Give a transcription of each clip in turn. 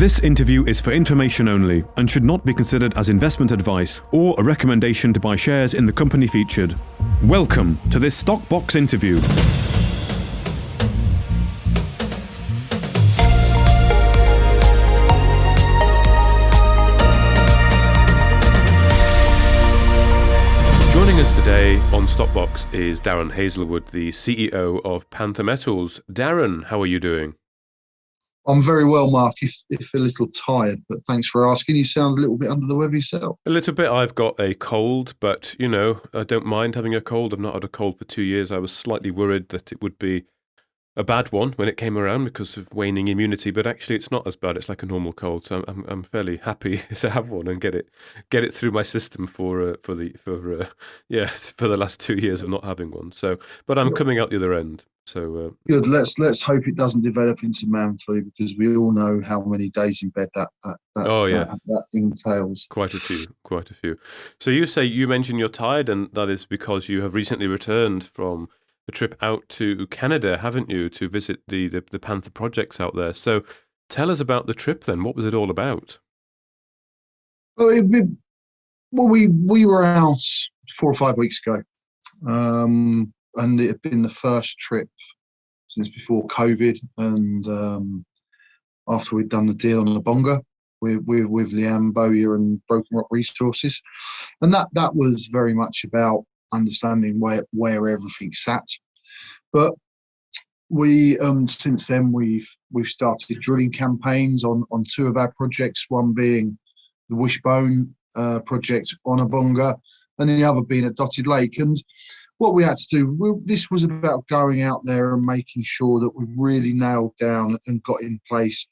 This interview is for information only and should not be considered as investment advice or a recommendation to buy shares in the company featured. Welcome to this Stock Box interview. Joining us today on Stockbox is Darren Hazelwood, the CEO of Panther Metals. Darren, how are you doing? I'm very well, Mark, if a little tired, but thanks for asking. You sound a little bit under the weather yourself. A little bit. I've got a cold, but, I don't mind having a cold. I've not had a cold for 2 years. I was slightly worried that it would be a bad one when it came around because of waning immunity, but actually it's not as bad. It's like a normal cold, so I'm fairly happy to have one and get it through my system for the last 2 years of not having one. So, but I'm coming out the other end. So good. Let's hope it doesn't develop into man flu, because we all know how many days in bed that entails. Quite a few. So you mentioned you're tired, and that is because you have recently returned from a trip out to Canada, haven't you, to visit the Panther projects out there. So tell us about the trip then. What was it all about? Well, we were out 4 or 5 weeks ago. And it had been the first trip since before COVID, and after we'd done the deal on the Bonga with Liam Bowyer and Broken Rock Resources, and that was very much about understanding where everything sat. But we since then we've started drilling campaigns on 2 of our projects, one being the Wishbone project on a Bonga, and the other being at Dotted Lake. And what we had to do, this was about going out there and making sure that we've really nailed down and got in place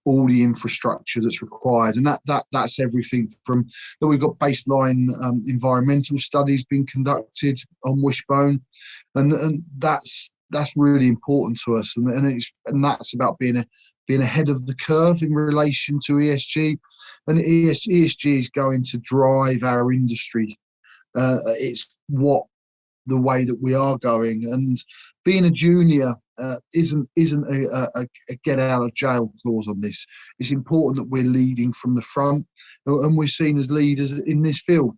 all the infrastructure that's required. And that's everything from that. We've got baseline environmental studies being conducted on Wishbone, and that's really important to us. And that's about being ahead of the curve in relation to ESG. And ESG is going to drive our industry. It's the way that we are going, and being a junior isn't a get out of jail clause on this. It's important that we're leading from the front, and we're seen as leaders in this field.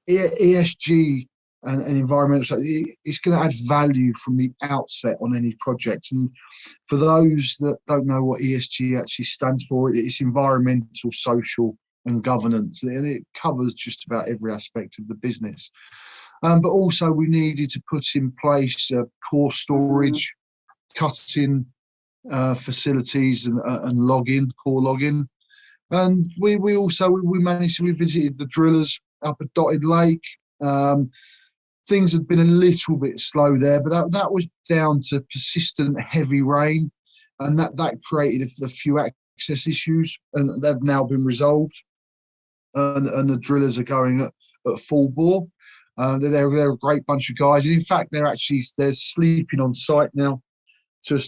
ESG and environmental, it's going to add value from the outset on any project. And for those that don't know what ESG actually stands for, it's environmental, social and governance, and it covers just about every aspect of the business. But also we needed to put in place core storage, cutting facilities and core logging. And we visited the drillers up at Dotted Lake. Things had been a little bit slow there, but that was down to persistent heavy rain, and that created a few access issues, and they've now been resolved. And the drillers are going at full bore. They're a great bunch of guys. And in fact, they're sleeping on site now to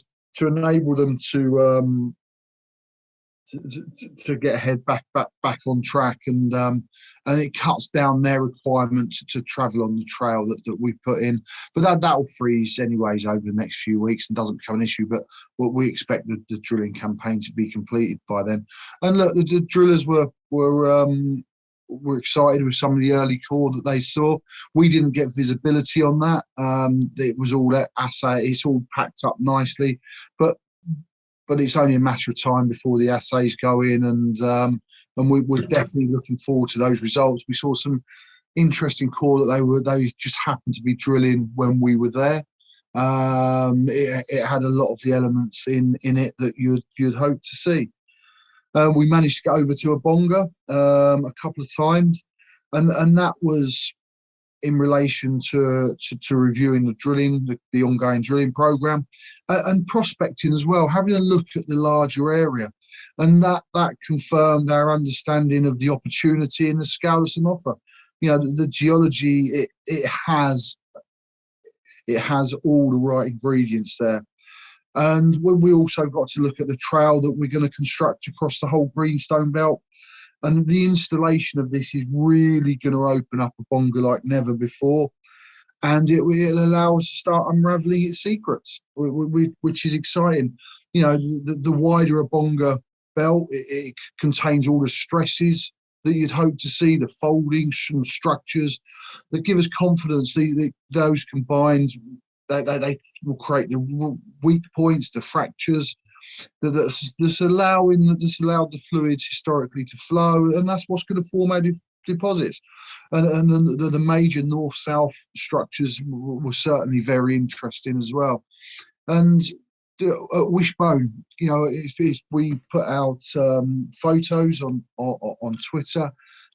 enable them to get ahead back on track, and it cuts down their requirement to travel on the trail that we put in. But that'll freeze anyways over the next few weeks and doesn't become an issue. But what we expect the drilling campaign to be completed by then. And look, the drillers were excited with some of the early core that they saw. We didn't get visibility on that. It was all assay. It's all packed up nicely, but it's only a matter of time before the assays go in, and we're definitely looking forward to those results. We saw some interesting core that they just happened to be drilling when we were there. It had a lot of the elements in it that you'd hope to see. We managed to get over to a Bonga a couple of times, and that was in relation to reviewing the drilling, the ongoing drilling program, and prospecting as well, having a look at the larger area. And that confirmed our understanding of the opportunity and the scale that's on offer. The geology, it has all the right ingredients there. And we also got to look at the trail that we're going to construct across the whole greenstone belt. And the installation of this is really going to open up a Bonga like never before. And it will allow us to start unraveling its secrets, which is exciting. The wider a Bonga belt. It contains all the stresses that you'd hope to see, the foldings and structures that give us confidence. Those combined, they will create the weak points, the fractures, that's allowed the fluids historically to flow, and that's what's going to form our deposits. And then the major north-south structures were certainly very interesting as well. And at Wishbone, we put out photos on Twitter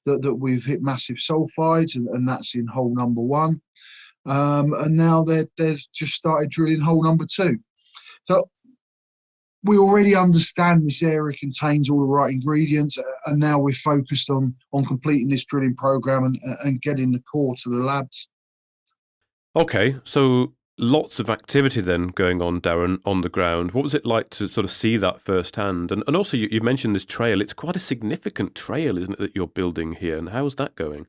that we've hit massive sulfides, and that's in hole number 1. And now they've just started drilling hole number 2. So we already understand this area contains all the right ingredients, and now we're focused on completing this drilling program and getting the core to the labs. Okay, so lots of activity then going on, Darren, on the ground. What was it like to sort of see that firsthand? And also, you mentioned this trail. It's quite a significant trail, isn't it, that you're building here? And how's that going?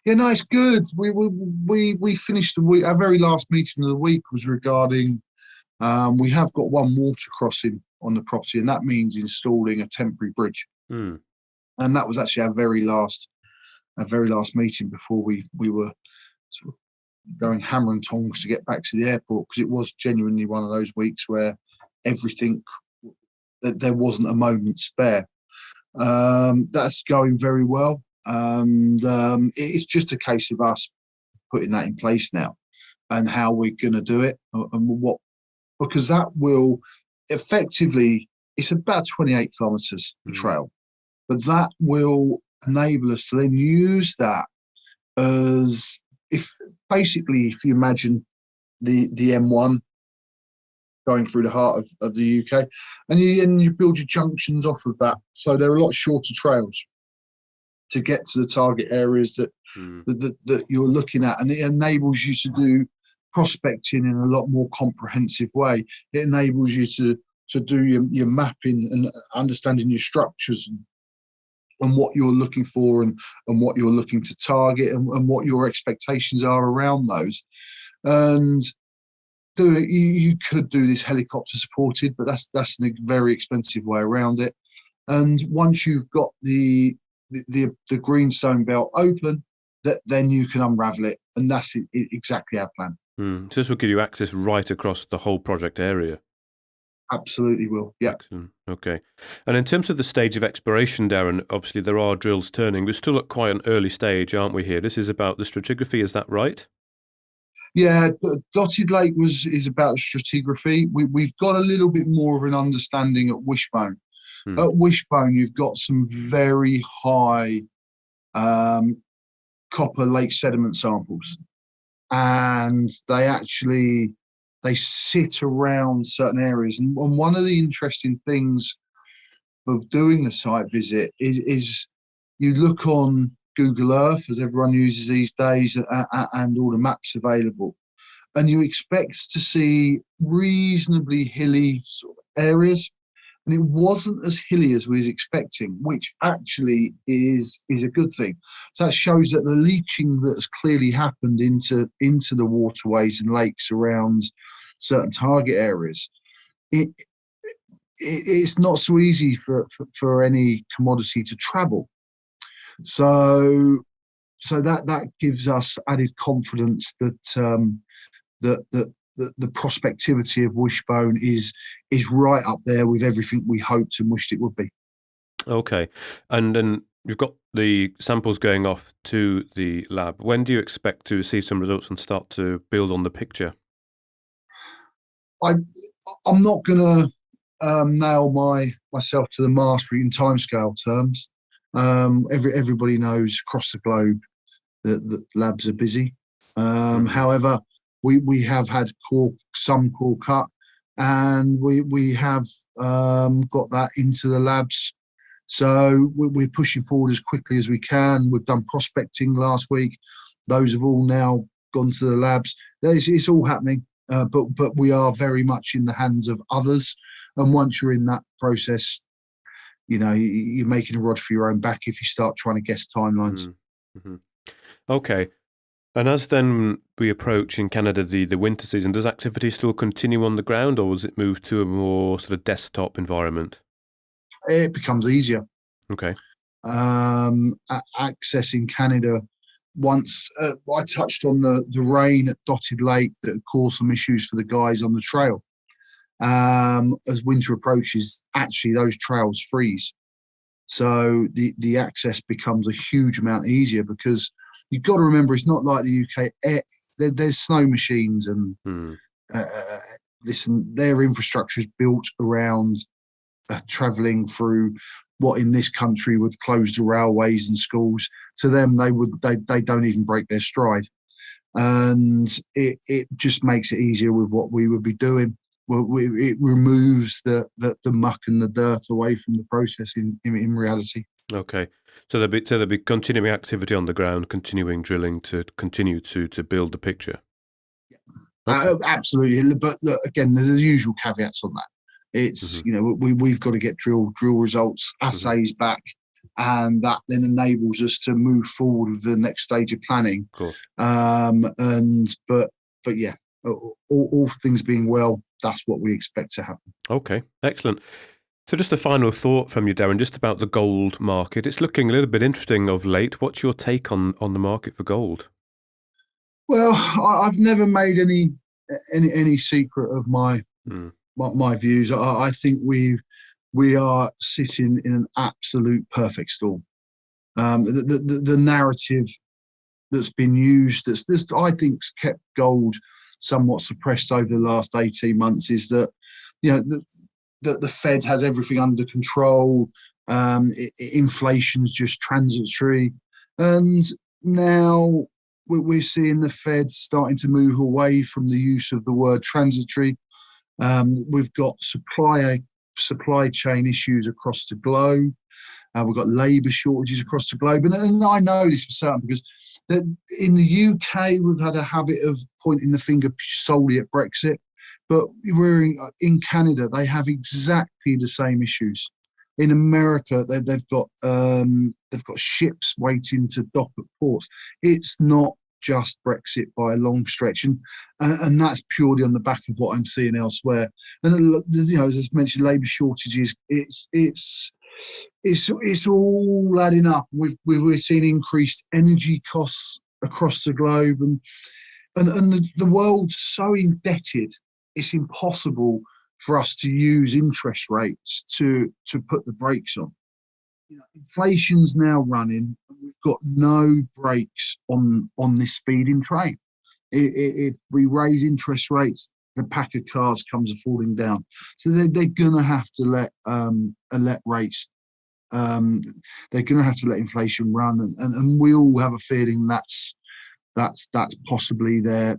Yeah, no, it's good. We finished the week. Our very last meeting of the week was regarding. We have got one water crossing on the property, and that means installing a temporary bridge. And that was actually our very last meeting before we were sort of going hammer and tongs to get back to the airport, because it was genuinely one of those weeks where everything, that there wasn't a moment spare. That's going very well, and it's just a case of us putting that in place now, and how we're going to do it, and what. Because that will effectively, it's about 28 kilometres the trail, but that will enable us to then use that as, if you imagine the M1 going through the heart of the UK, and you build your junctions off of that. So there are a lot shorter trails to get to the target areas that you're looking at, and it enables you to do prospecting in a lot more comprehensive way. It enables you to do your mapping and understanding your structures and what you're looking for and what you're looking to target and what your expectations are around those. And you could do this helicopter supported, but that's a very expensive way around it. And once you've got the greenstone belt open, then you can unravel it, and that's exactly our plan. So this will give you access right across the whole project area? Absolutely will, yeah. Excellent. Okay. And in terms of the stage of exploration, Darren, obviously there are drills turning. We're still at quite an early stage, aren't we here? This is about the stratigraphy, is that right? Yeah, Dotted Lake is about stratigraphy. We've got a little bit more of an understanding at Wishbone. At Wishbone, you've got some very high copper lake sediment samples, and they sit around certain areas. And one of the interesting things of doing the site visit is you look on Google Earth, as everyone uses these days, and all the maps available, and you expect to see reasonably hilly sort of areas. And it wasn't as hilly as we was expecting, which actually is a good thing. So that shows that the leaching that has clearly happened into the waterways and lakes around certain target areas, it's not so easy for any commodity to travel. So that gives us added confidence that the prospectivity of Wishbone is right up there with everything we hoped and wished it would be. Okay. And then you've got the samples going off to the lab. When do you expect to see some results and start to build on the picture? I'm not going to nail myself to the mast in timescale terms. Everybody knows across the globe that labs are busy. However, we have had some core cut, and we have got that into the labs. So we're pushing forward as quickly as we can. We've done prospecting last week. Those have all now gone to the labs. It's all happening, but we are very much in the hands of others. And once you're in that process, you're making a rod for your own back if you start trying to guess timelines. Mm-hmm. Okay. And as then we approach in Canada the winter season, does activity still continue on the ground, or was it moved to a more sort of desktop environment? it becomes easier. Okay. Access in Canada. Once I touched on the rain at Dotted Lake that caused some issues for the guys on the trail. As winter approaches, actually those trails freeze, so the access becomes a huge amount easier, because you've got to remember it's not like the UK. There's snow machines and listen, their infrastructure is built around travelling through what in this country would close the railways and schools. To them, they don't even break their stride, and it just makes it easier with what we would be doing. It removes the muck and the dirt away from the process in reality. Okay, so there'll be continuing activity on the ground, continuing drilling to continue to build the picture. Okay. Absolutely, but look, again, there's the usual caveats on that. It's we've got to get drill results, assays back, and that then enables us to move forward with the next stage of planning. Cool. But yeah, all things being well, that's what we expect to happen. Okay, excellent. So just a final thought from you, Darren, just about the gold market. It's looking a little bit interesting of late. What's your take on the market for gold? Well, I've never made any secret of my views. I think we are sitting in an absolute perfect storm. The narrative that's been used, that's I think's kept gold somewhat suppressed over the last 18 months, is that the Fed has everything under control. Inflation's just transitory, and now we're seeing the Fed starting to move away from the use of the word transitory. We've got supply chain issues across the globe. We've got labour shortages across the globe, and I know this for certain because in the UK we've had a habit of pointing the finger solely at Brexit, but we're in Canada. They have exactly the same issues. In America, they've got ships waiting to dock at ports. It's not just Brexit by a long stretch, and that's purely on the back of what I'm seeing elsewhere. And as I mentioned, labour shortages. It's all adding up. We're seeing increased energy costs across the globe, and the world's so indebted. It's impossible for us to use interest rates to put the brakes on. Inflation's now running, and we've got no brakes on this speeding train. If we raise interest rates, the pack of cars comes falling down. So they're going to have to let rates. They're going to have to let inflation run, and we all have a feeling that's possibly their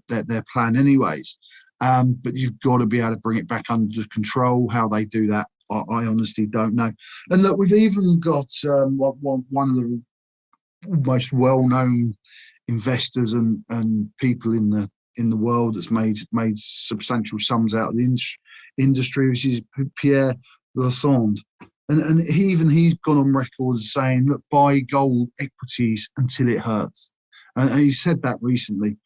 plan, anyways. But you've got to be able to bring it back under control. How they do that, I honestly don't know. And look, we've even got one of the most well-known investors and people in the world that's made substantial sums out of the industry, which is Pierre Lassonde. And he's gone on record as saying, look, buy gold equities until it hurts. And he said that recently.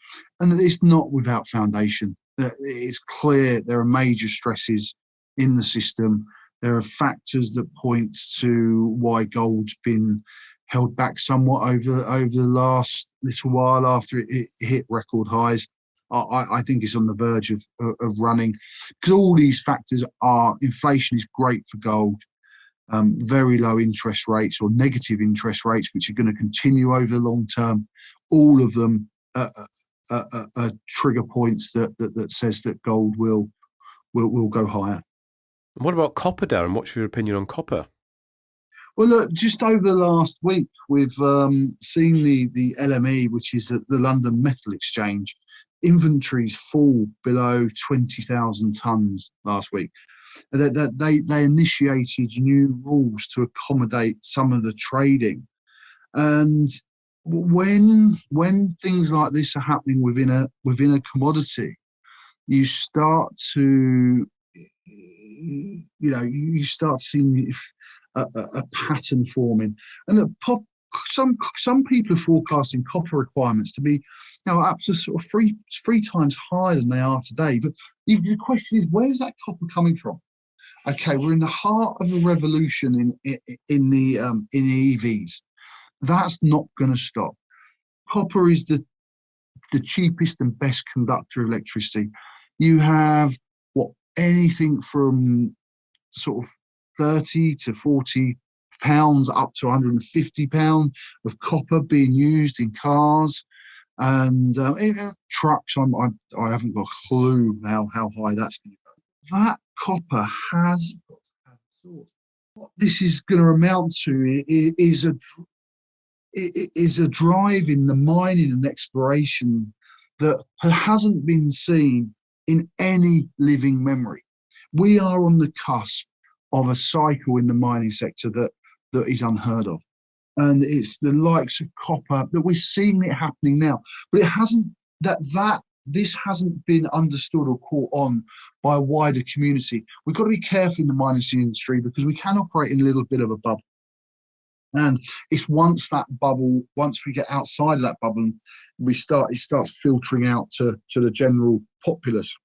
And it's not without foundation. It's clear there are major stresses in the system. There are factors that point to why gold's been held back somewhat over the last little while after it hit record highs. I think it's on the verge of running, because all these factors are: inflation is great for gold, very low interest rates or negative interest rates, which are going to continue over the long term. All of them are trigger points that says that gold will go higher. And what about copper, Darren? What's your opinion on copper? Well, look, just over the last week, we've seen the LME, which is the London Metal Exchange, inventories fall below 20,000 tonnes last week. They initiated new rules to accommodate some of the trading. And when things like this are happening within a commodity, you start to seeing a pattern forming, and some people are forecasting copper requirements to be up to sort of three times higher than they are today. But the question is, where's that copper coming from? Okay, we're in the heart of a revolution in EVs. That's not going to stop. Copper is the cheapest and best conductor of electricity. You have anything from sort of 30 to 40 pounds up to 150 pounds of copper being used in cars and trucks. I haven't got a clue how high that's going to go. That copper has got to have a source. What this is going to amount to is a drive in the mining and exploration that hasn't been seen in any living memory. We are on the cusp of a cycle in the mining sector that is unheard of. And it's the likes of copper that we're seeing it happening now. But it hasn't, this hasn't been understood or caught on by a wider community. We've got to be careful in the mining industry because we can operate in a little bit of a bubble. And it's once we get outside of that bubble, it starts filtering out to the general populace,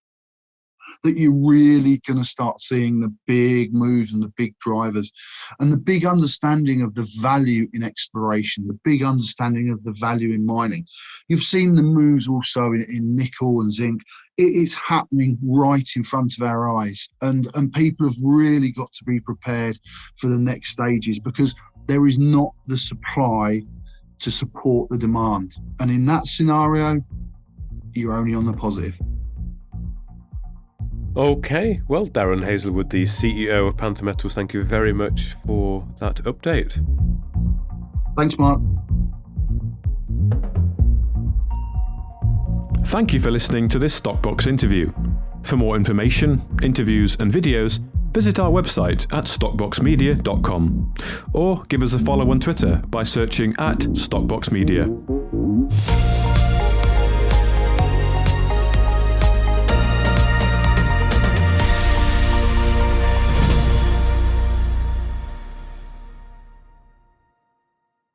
that you're really going to start seeing the big moves and the big drivers and the big understanding of the value in exploration, the big understanding of the value in mining. You've seen the moves also in nickel and zinc. It is happening right in front of our eyes. And people have really got to be prepared for the next stages because there is not the supply to support the demand. And in that scenario, you're only on the positive. Okay, well, Darren Hazelwood, the CEO of Panther Metals, thank you very much for that update. Thanks, Mark. Thank you for listening to this Stockbox interview. For more information, interviews and videos, visit our website at stockboxmedia.com or give us a follow on Twitter by searching @StockboxMedia.